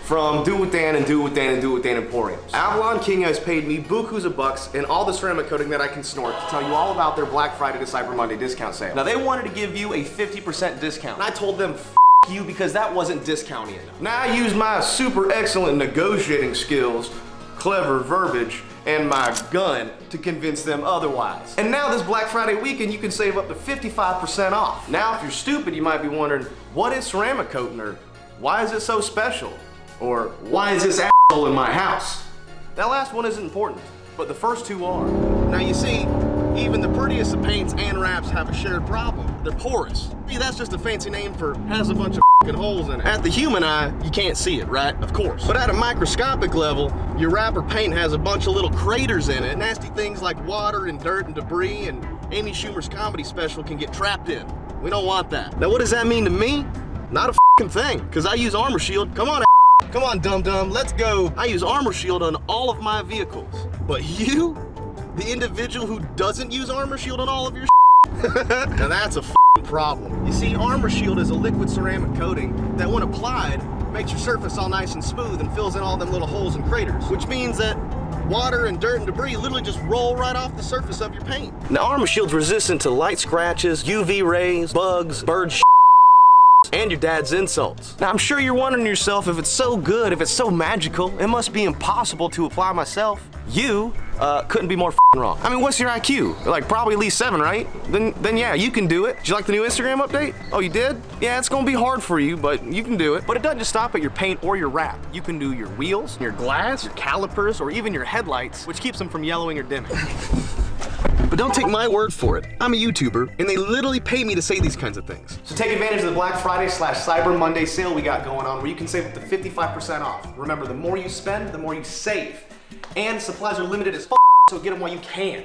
from Do It With Dan and Do It With Dan and Do It With Dan Emporiums. AvalonKing has paid me bukus of bucks and all the ceramic coating that I can snort to tell you all about their Black Friday to Cyber Monday discount sale. Now they wanted to give you a 50% discount. And I told them, F you, because that wasn't discounting enough. Now I use my super excellent negotiating skills, clever verbiage, and my gun to convince them otherwise. And now this Black Friday weekend, you can save up to 55% off. Now, if you're stupid, you might be wondering, what is ceramic coating, or why is it so special? Or why is this asshole in my house? That last one isn't important, but the first two are. Now you see, even the prettiest of paints and wraps have a shared problem. They're porous. See, that's just a fancy name for has a bunch of holes in it. At the human eye, you can't see it, right? Of course. But at a microscopic level, your wrap or paint has a bunch of little craters in it. Nasty things like water and dirt and debris and Amy Schumer's comedy special can get trapped in. We don't want that. Now what does that mean to me? Not a thing, because I use Armor Shield. Come on, dum-dum, let's go. I use Armor Shield on all of my vehicles. But you, the individual who doesn't use Armor Shield on all of your now that's a problem. You see, Armor Shield is a liquid ceramic coating that when applied, makes your surface all nice and smooth and fills in all them little holes and craters, which means that water and dirt and debris literally just roll right off the surface of your paint. Now Armor Shield's resistant to light scratches, UV rays, bugs, bird and your dad's insults. Now I'm sure you're wondering to yourself, if it's so good, if it's so magical, it must be impossible to apply myself. You couldn't be more wrong. I mean, what's your IQ? Like probably at least 7, right? Then yeah, you can do it. Did you like the new Instagram update? Oh, you did? Yeah, it's gonna be hard for you, but you can do it. But it doesn't just stop at your paint or your wrap. You can do your wheels, your glass, your calipers, or even your headlights, which keeps them from yellowing or dimming. But don't take my word for it. I'm a YouTuber, and they literally pay me to say these kinds of things. So take advantage of the Black Friday / Cyber Monday sale we got going on, where you can save up to 55% off. Remember, the more you spend, the more you save. And supplies are limited as f***, so get them while you can.